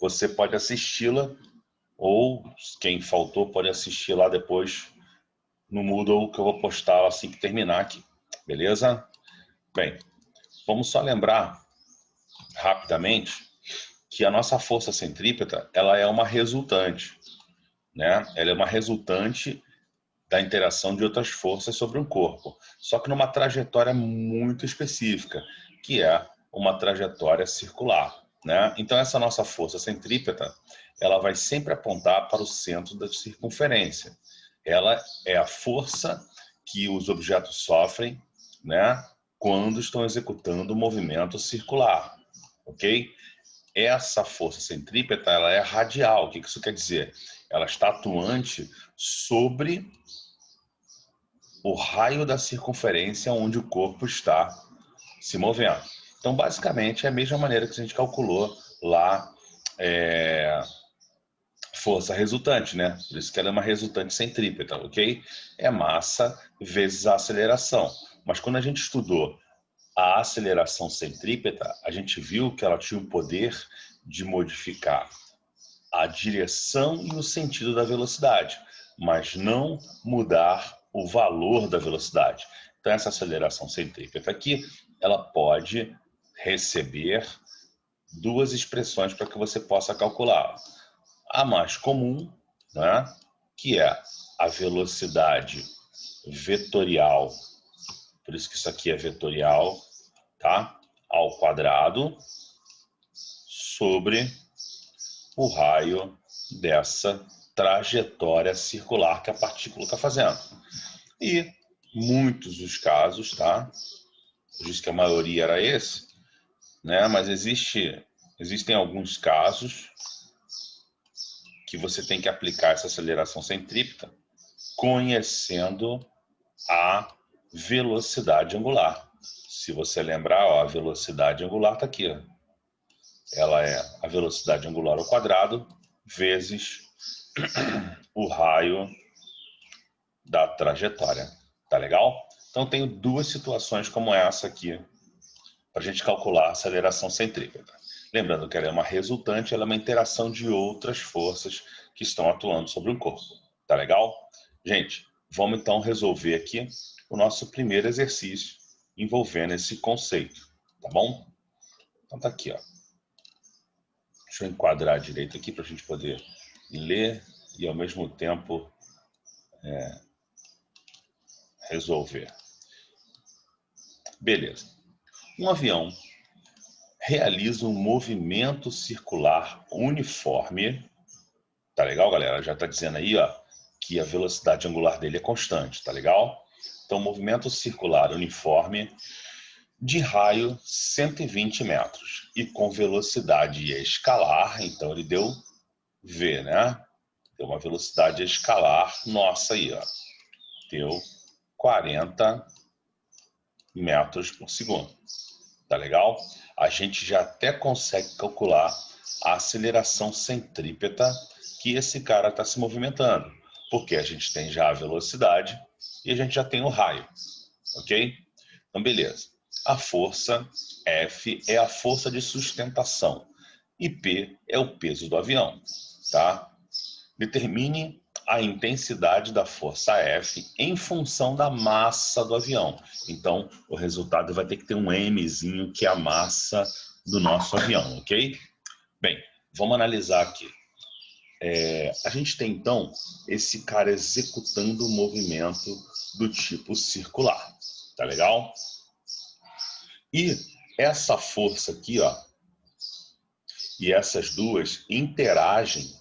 você pode assisti-la, ou quem faltou pode assistir lá depois no Moodle, que eu vou postar assim que terminar aqui, beleza? Bem, vamos só lembrar rapidamente que a nossa força centrípeta, ela é uma resultante, né? Ela é uma resultante da interação de outras forças sobre um corpo, só que numa trajetória muito específica, que é uma trajetória circular, né? Então essa nossa força centrípeta, ela vai sempre apontar para o centro da circunferência. Ela é a força que os objetos sofrem, né, quando estão executando o movimento circular, ok? Essa força centrípeta, ela é radial. O que isso quer dizer? Ela está atuante sobre o raio da circunferência onde o corpo está se movendo. Então, basicamente, é a mesma maneira que a gente calculou lá força resultante, né? Por isso que ela é uma resultante centrípeta, ok? É massa vezes a aceleração. Mas quando a gente estudou a aceleração centrípeta, a gente viu que ela tinha o poder de modificar a direção e o sentido da velocidade, mas não mudar o valor da velocidade. Então, essa aceleração centrípeta aqui, ela pode receber duas expressões para que você possa calcular. A mais comum, né, que é a velocidade vetorial, por isso que isso aqui é vetorial, tá? Ao quadrado, sobre o raio dessa trajetória circular que a partícula está fazendo. E muitos dos casos, tá? Eu disse que a maioria era esse, né? Mas existem alguns casos que você tem que aplicar essa aceleração centrípeta conhecendo a velocidade angular. Se você lembrar, ó, a velocidade angular está aqui. Ó. Ela é a velocidade angular ao quadrado vezes o raio da trajetória. Tá legal? Então, tenho duas situações como essa aqui para a gente calcular a aceleração centrípeta. Lembrando que ela é uma resultante, ela é uma interação de outras forças que estão atuando sobre um corpo. Tá legal? Gente, vamos então resolver aqui o nosso primeiro exercício envolvendo esse conceito. Tá bom? Então tá aqui, ó. Deixa eu enquadrar direito aqui para a gente poder ler e ao mesmo tempo resolver. Beleza. Um avião realiza um movimento circular uniforme. Tá legal, galera? Já tá dizendo aí, ó, que a velocidade angular dele é constante, tá legal? Então, movimento circular uniforme de raio 120 metros e com velocidade escalar, então ele deu V, né? Deu uma velocidade escalar nossa aí, ó. Deu 40 metros por segundo. Tá legal? A gente já até consegue calcular a aceleração centrípeta que esse cara está se movimentando. Porque a gente tem já a velocidade e a gente já tem o raio. Ok? Então, beleza. A força F é a força de sustentação. E P é o peso do avião. Tá? Determine a intensidade da força F em função da massa do avião. Então, o resultado vai ter que ter um Mzinho, que é a massa do nosso avião, ok? Bem, vamos analisar aqui. A gente tem, então, esse cara executando o movimento do tipo circular. Tá legal? E essa força aqui, ó, e essas duas interagem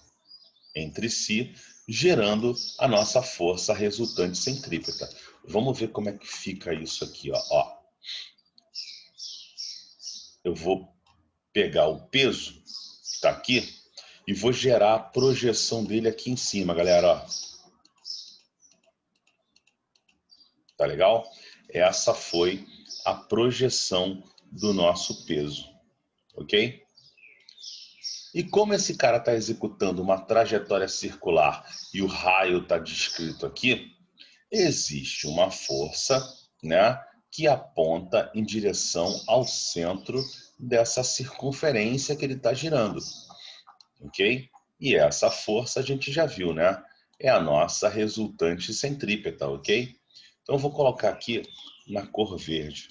entre si, gerando a nossa força resultante centrípeta. Vamos ver como é que fica isso aqui, ó. Eu vou pegar o peso que está aqui e vou gerar a projeção dele aqui em cima, galera, ó. Tá legal? Essa foi a projeção do nosso peso, ok? E como esse cara está executando uma trajetória circular e o raio está descrito aqui, existe uma força, né, que aponta em direção ao centro dessa circunferência que ele está girando. ok? E essa força a gente já viu, né? É a nossa resultante centrípeta, ok? Então eu vou colocar aqui na cor verde.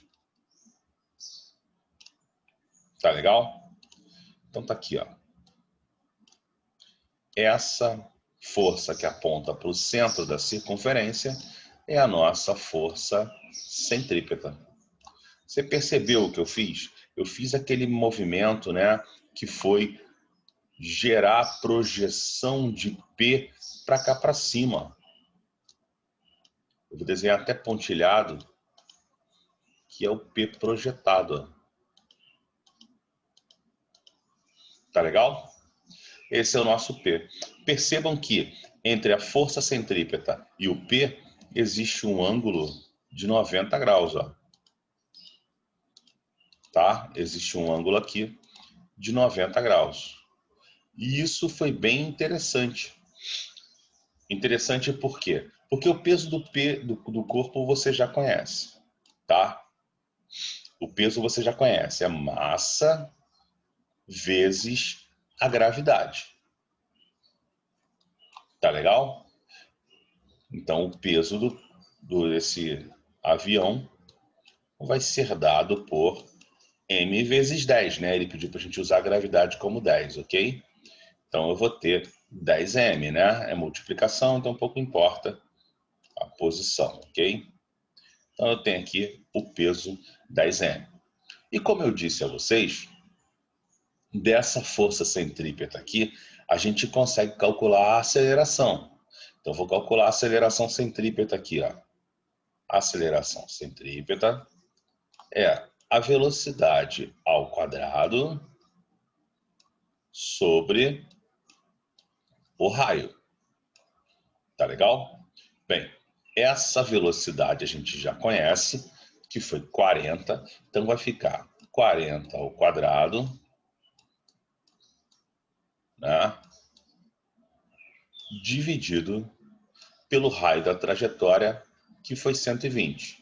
Tá legal? Então tá aqui, ó. Essa força que aponta para o centro da circunferência é a nossa força centrípeta. Você percebeu o que eu fiz? Eu fiz aquele movimento, né, que foi gerar projeção de P para cá para cima. Eu vou desenhar até pontilhado, que é o P projetado. Tá legal? Esse é o nosso P. Percebam que entre a força centrípeta e o P existe um ângulo de 90 graus, ó. Tá? Existe um ângulo aqui de 90 graus. E isso foi bem interessante. Interessante por quê? Porque o peso do corpo você já conhece, tá? O peso você já conhece, é massa vezes a gravidade. Tá legal? Então o peso desse avião vai ser dado por m vezes 10, né? Ele pediu para a gente usar a gravidade como 10, ok? Então eu vou ter 10m, né? É multiplicação, então pouco importa a posição, ok? Então eu tenho aqui o peso 10m. E como eu disse a vocês, dessa força centrípeta aqui, a gente consegue calcular a aceleração. Então, eu vou calcular a aceleração centrípeta aqui, ó. A aceleração centrípeta é a velocidade ao quadrado sobre o raio. Tá legal? Bem, essa velocidade a gente já conhece, que foi 40, então vai ficar 40 ao quadrado, né, dividido pelo raio da trajetória, que foi 120.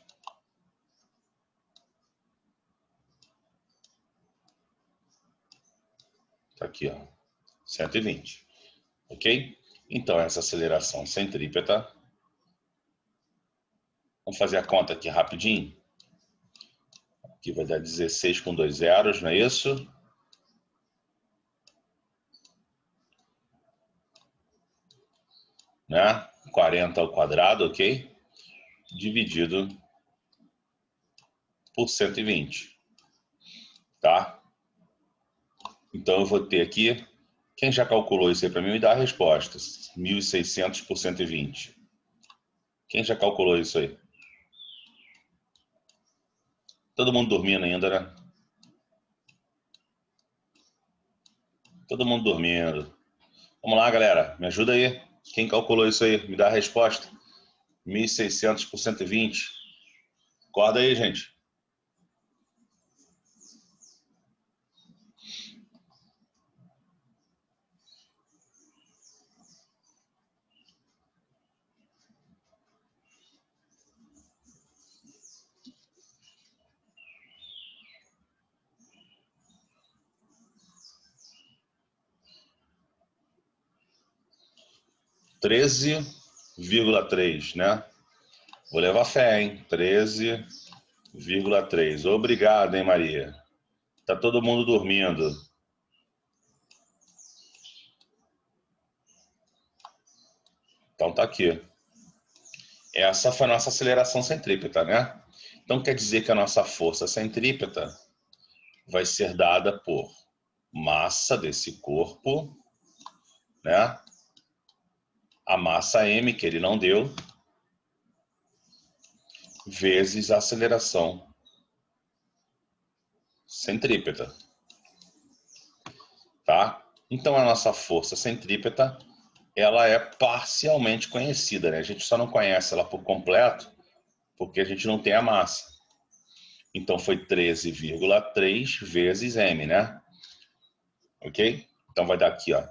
Tá aqui, ó, 120, ok? Então, essa aceleração centrípeta, vamos fazer a conta aqui rapidinho. Aqui vai dar 16 com 2 zeros, não é isso? Né? 40 ao quadrado, ok? Dividido por 120, tá? Então eu vou ter aqui, quem já calculou isso aí para mim, me dá a resposta. 1.600 por 120. Quem já calculou isso aí? Todo mundo dormindo ainda, né? Todo mundo dormindo. Vamos lá, galera. Me ajuda aí. Quem calculou isso aí? Me dá a resposta. 1.600 por 120. Acorda aí, gente. (13,3), né? Vou levar fé, hein? 13,3. Obrigado, hein, Maria? Tá todo mundo dormindo. Então tá aqui. Essa foi a nossa aceleração centrípeta, né? Então quer dizer que a nossa força centrípeta vai ser dada por massa desse corpo, né? A massa m, que ele não deu, vezes a aceleração centrípeta, tá? Então a nossa força centrípeta, ela é parcialmente conhecida, né? A gente só não conhece ela por completo porque a gente não tem a massa. Então foi 13,3 vezes m, né? Ok? Então vai dar aqui, ó,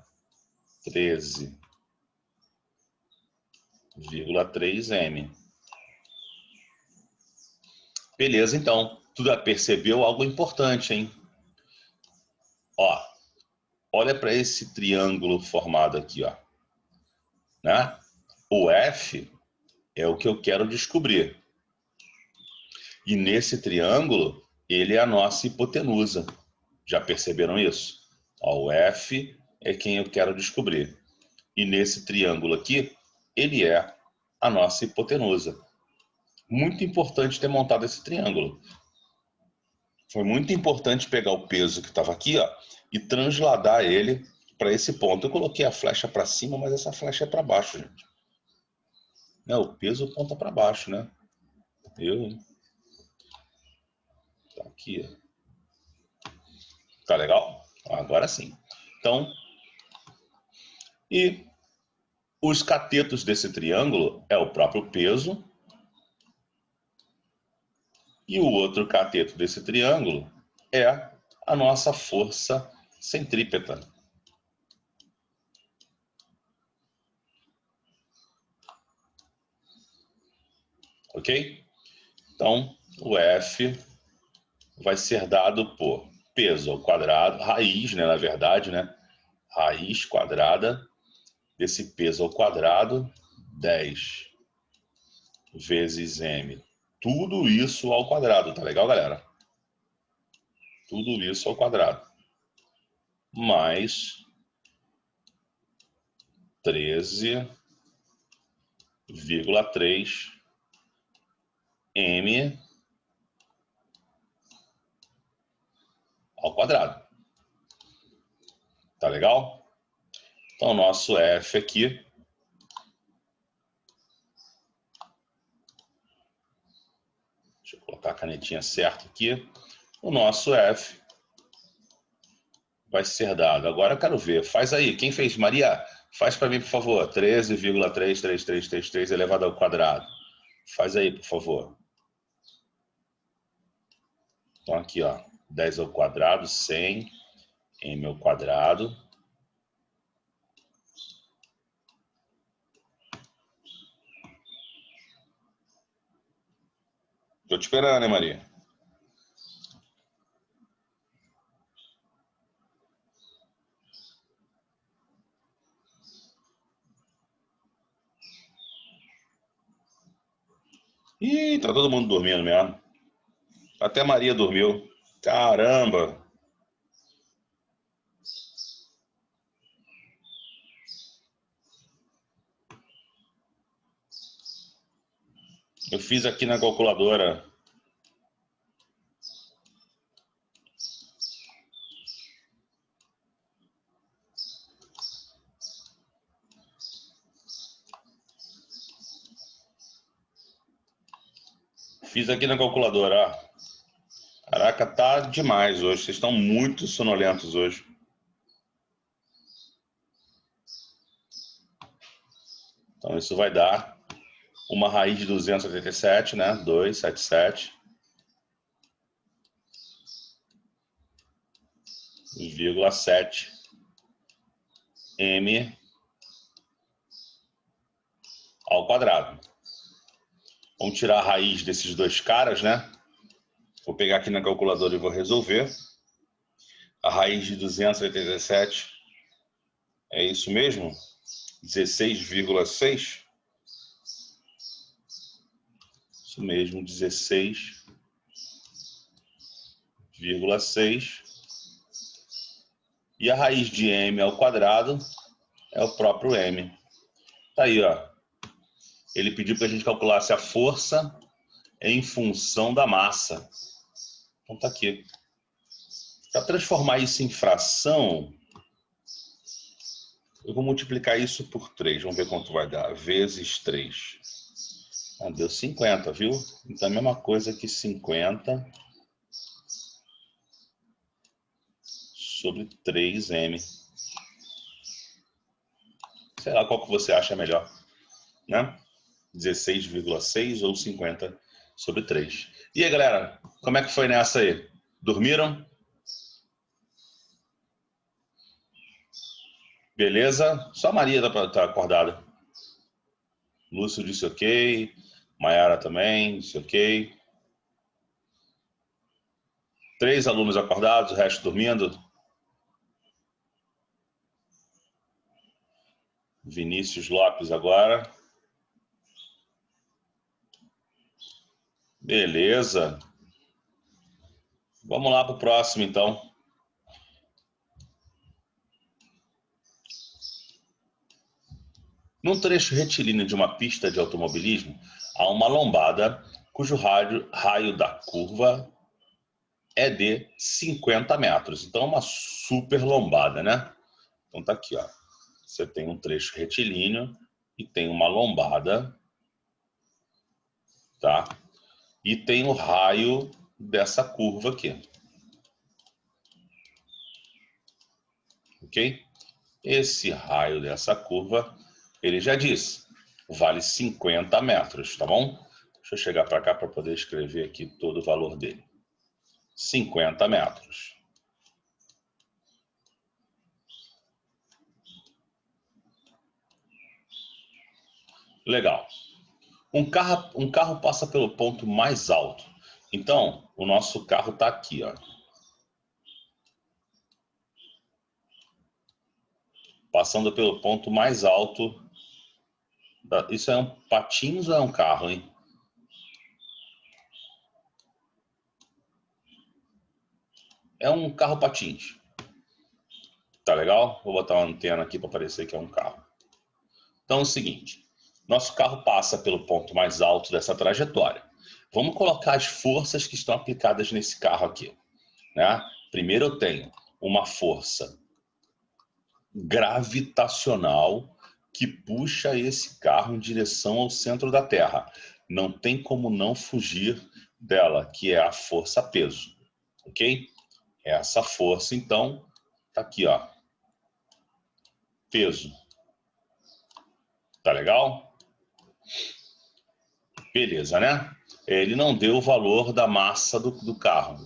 13,3 m. Beleza, então. Tu já percebeu algo importante, hein? Ó, olha para esse triângulo formado aqui, ó, né? O F é o que eu quero descobrir. E nesse triângulo, ele é a nossa hipotenusa. Já perceberam isso? Ó, o F é quem eu quero descobrir. E nesse triângulo aqui, ele é a nossa hipotenusa. Muito importante ter montado esse triângulo. Foi muito importante pegar o peso que estava aqui, ó, e transladar ele para esse ponto. Eu coloquei a flecha para cima, mas essa flecha é para baixo, gente. Não, o peso aponta para baixo, né? Tá aqui. Tá legal? Agora sim. Então, e os catetos desse triângulo é o próprio peso. E o outro cateto desse triângulo é a nossa força centrípeta. Ok? Então, o F vai ser dado por peso ao quadrado, raiz, né, na verdade, né? Raiz quadrada desse peso ao quadrado, 10 vezes m. Tudo isso ao quadrado, tá legal, galera? Tudo isso ao quadrado. Mais 13,3 m ao quadrado. Tá legal? Então, o nosso F aqui deixa eu colocar a canetinha certa aqui. O nosso F vai ser dado. Agora eu quero ver. Faz aí. Quem fez? Maria, faz para mim, por favor. 13,33333 elevado ao quadrado. Faz aí, por favor. Então, aqui, ó. 10 ao quadrado, 100 m ao quadrado. Tô te esperando, hein, Maria? Ih, tá todo mundo dormindo mesmo. Até Maria dormiu. Caramba! Eu fiz aqui na calculadora. Fiz aqui na calculadora, ó. Caraca, tá demais hoje. Vocês estão muito sonolentos hoje. Então, isso vai dar uma raiz de 287, né? 277,7 m ao quadrado. Vamos tirar a raiz desses dois caras, né? Vou pegar aqui na calculadora e vou resolver. A raiz de 287 é isso mesmo? 16,6? Isso mesmo, 16,6. E a raiz de m ao quadrado é o próprio m. Tá aí, ó. Ele pediu para a gente calculasse a força em função da massa. Então tá aqui. Para transformar isso em fração, eu vou multiplicar isso por 3. Vamos ver quanto vai dar. Vezes 3. Ah, deu 50, viu? Então é a mesma coisa que 50 sobre 3m. Sei lá qual que você acha melhor, né? 16,6 ou 50 sobre 3. E aí, galera, como é que foi nessa aí? Dormiram? Beleza? Só a Maria tá acordada. Lúcio disse ok. Maiara também disse ok. 3 alunos acordados, o resto dormindo. Vinícius Lopes agora. Beleza. Vamos lá para o próximo, então. Num trecho retilíneo de uma pista de automobilismo, há uma lombada cujo raio da curva é de 50 metros. Então, é uma super lombada, né? Então, tá aqui, ó. Você tem um trecho retilíneo e tem uma lombada, tá? E tem o raio dessa curva aqui. Ok? Esse raio dessa curva, ele já diz, vale 50 metros, tá bom? Deixa eu chegar para cá para poder escrever aqui todo o valor dele. 50 metros. Legal. Um carro passa pelo ponto mais alto. Então, o nosso carro está aqui, ó. Passando pelo ponto mais alto. Isso é um patins ou é um carro, hein? É um carro patins. Tá legal? Vou botar uma antena aqui para parecer que é um carro. Então é o seguinte, nosso carro passa pelo ponto mais alto dessa trajetória. Vamos colocar as forças que estão aplicadas nesse carro aqui, né? Primeiro eu tenho uma força gravitacional que puxa esse carro em direção ao centro da Terra. Não tem como não fugir dela, que é a força peso, ok? Essa força, então, tá aqui, ó, peso. Tá legal? Beleza, né? Ele não deu o valor da massa do carro.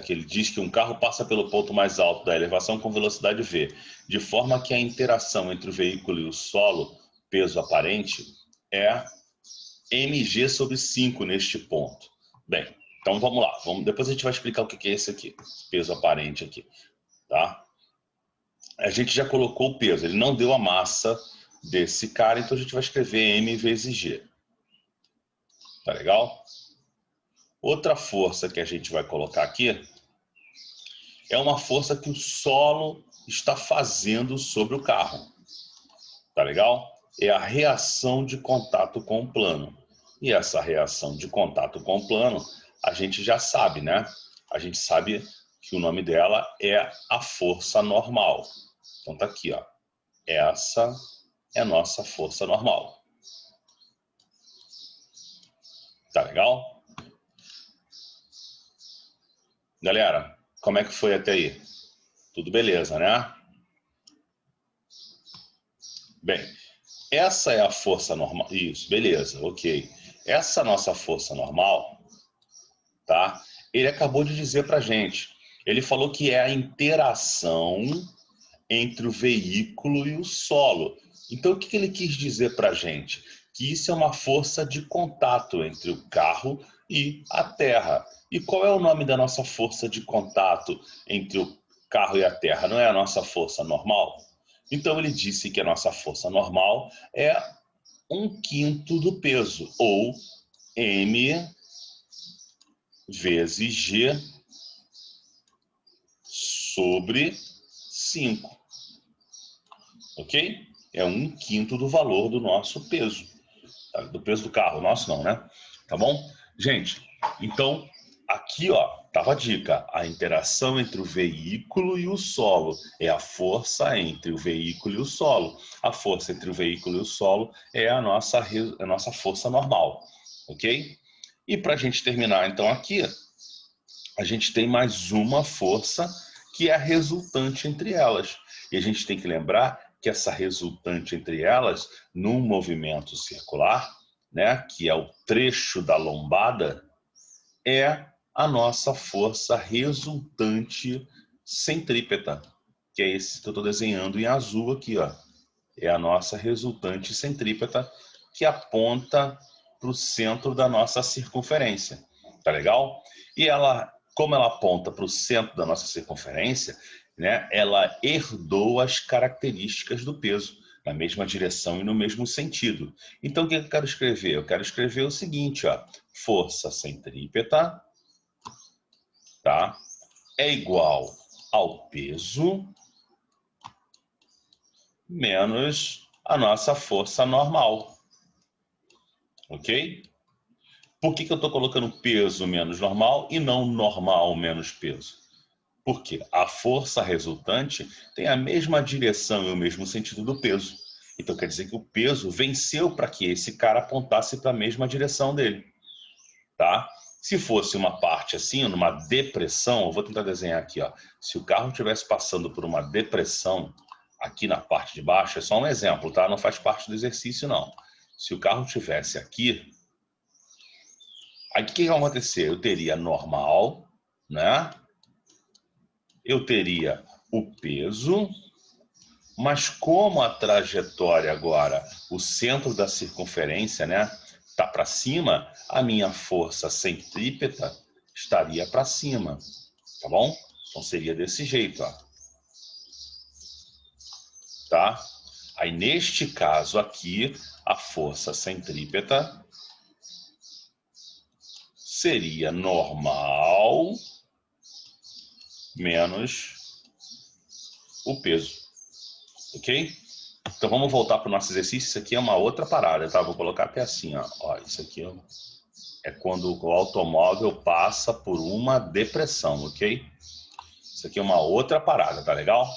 Que ele diz que um carro passa pelo ponto mais alto da elevação com velocidade v, de forma que a interação entre o veículo e o solo, peso aparente, é mg sobre 5 neste ponto. Bem, então vamos lá. Depois a gente vai explicar o que é esse aqui, peso aparente aqui, tá? A gente já colocou o peso, ele não deu a massa desse cara, então a gente vai escrever m vezes g. Tá legal? Outra força que a gente vai colocar aqui é uma força que o solo está fazendo sobre o carro. Tá legal? É a reação de contato com o plano. E essa reação de contato com o plano, a gente já sabe, né? A gente sabe que o nome dela é a força normal. Então tá aqui, ó. Essa é a nossa força normal. Tá legal? Galera, como é que foi até aí? Tudo beleza, né? Bem, essa é a força normal. Isso, beleza, ok. Essa nossa força normal, tá? Ele acabou de dizer pra gente. Ele falou que é a interação entre o veículo e o solo. Então, o que ele quis dizer pra gente? Que isso é uma força de contato entre o carro e a terra. E qual é o nome da nossa força de contato entre o carro e a terra? Não é a nossa força normal? Então ele disse que a nossa força normal é 1/5 do peso, ou m vezes g sobre 5. Ok? É 1/5 do valor do nosso peso. Tá? Do peso do carro, nosso não, né? Tá bom? Gente, então aqui, ó, tava a dica. A interação entre o veículo e o solo é a força entre o veículo e o solo. A força entre o veículo e o solo é a nossa força normal, ok? E para a gente terminar, então, aqui, a gente tem mais uma força que é a resultante entre elas. E a gente tem que lembrar que essa resultante entre elas, num movimento circular, né, que é o trecho da lombada, é a nossa força resultante centrípeta, que é esse que eu estou desenhando em azul aqui, ó. É a nossa resultante centrípeta que aponta para o centro da nossa circunferência. Tá legal? E ela como ela aponta para o centro da nossa circunferência, né, ela herdou as características do peso, na mesma direção e no mesmo sentido. Então, o que eu quero escrever? Eu quero escrever o seguinte, ó, força centrípeta, tá, é igual ao peso menos a nossa força normal. Ok? Por que eu estou colocando peso menos normal e não normal menos peso? Porque a força resultante tem a mesma direção e o mesmo sentido do peso. Então quer dizer que o peso venceu para que esse cara apontasse para a mesma direção dele. Tá? Se fosse uma parte assim, numa depressão, eu vou tentar desenhar aqui, ó. Se o carro estivesse passando por uma depressão aqui na parte de baixo, é só um exemplo, tá? Não faz parte do exercício, não. Se o carro estivesse aqui, aí o que vai acontecer? Eu teria normal, né? Eu teria o peso, mas como a trajetória agora, o centro da circunferência, né, tá para cima, a minha força centrípeta estaria para cima, tá bom? Então seria desse jeito, ó. Tá? Aí neste caso aqui, a força centrípeta seria normal menos o peso, ok? Então vamos voltar para o nosso exercício. Isso aqui é uma outra parada, tá? Vou colocar até assim, ó. Ó, isso aqui é quando o automóvel passa por uma depressão, ok? Isso aqui é uma outra parada, tá legal?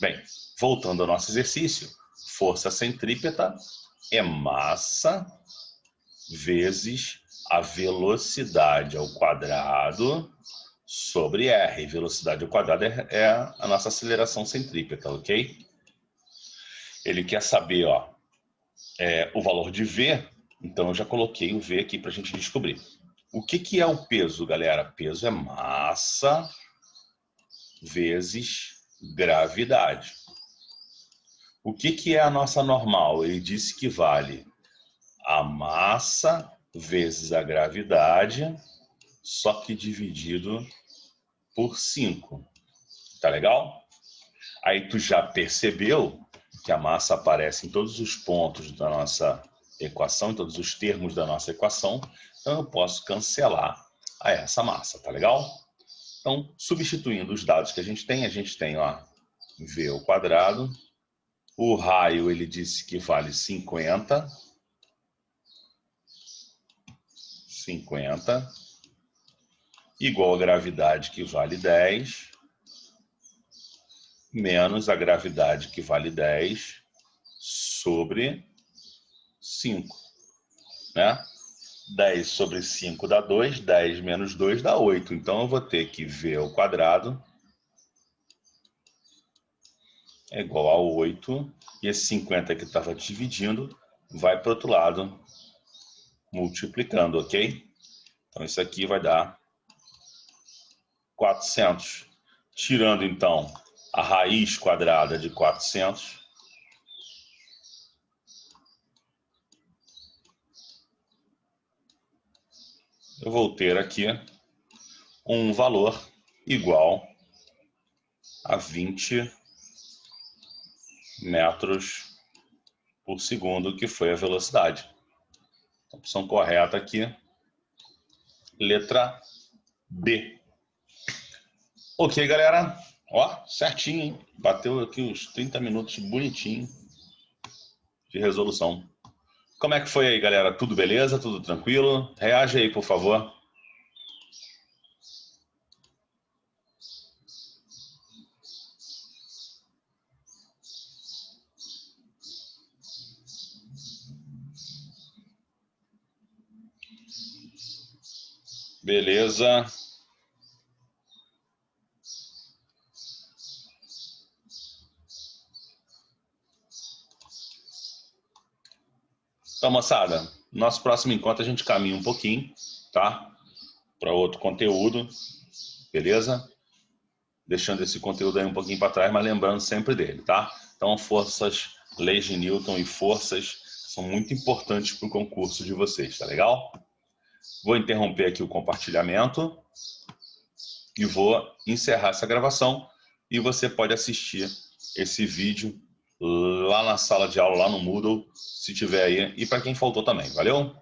Bem, voltando ao nosso exercício, força centrípeta é massa vezes a velocidade ao quadrado sobre R. Velocidade ao quadrado é a nossa aceleração centrípeta, ok? Ele quer saber, ó, o valor de V, então eu já coloquei o V aqui para a gente descobrir. O que é o peso, galera? Peso é massa vezes gravidade. O que é a nossa normal? Ele disse que vale a massa vezes a gravidade, só que dividido por 5. Tá legal? Aí tu já percebeu que a massa aparece em todos os pontos da nossa equação, em todos os termos da nossa equação, então eu posso cancelar a essa massa, tá legal? Então, substituindo os dados que a gente tem, ó, V ao quadrado, o raio ele disse que vale 50, igual a gravidade que vale 10, menos a gravidade que vale 10 sobre 5, né? 10 sobre 5 dá 2, 10 menos 2 dá 8. Então eu vou ter que V ao quadrado é igual a 8. E esse 50 que estava dividindo vai para o outro lado, multiplicando, ok? Então isso aqui vai dar 400. Tirando então a raiz quadrada de 400, eu vou ter aqui um valor igual a 20 metros por segundo, que foi a velocidade. A opção correta aqui, letra B. Ok, galera. Ó, certinho, hein? Bateu aqui uns 30 minutos bonitinho de resolução. Como é que foi aí, galera? Tudo beleza? Tudo tranquilo? Reage aí, por favor. Beleza. Então, moçada, nosso próximo encontro a gente caminha um pouquinho, tá? Para outro conteúdo, beleza? Deixando esse conteúdo aí um pouquinho para trás, mas lembrando sempre dele, tá? Então, leis de Newton e forças são muito importantes para o concurso de vocês, tá legal? Vou interromper aqui o compartilhamento. e vou encerrar essa gravação e você pode assistir esse vídeo lá na sala de aula, lá no Moodle, se tiver aí, e para quem faltou também. Valeu?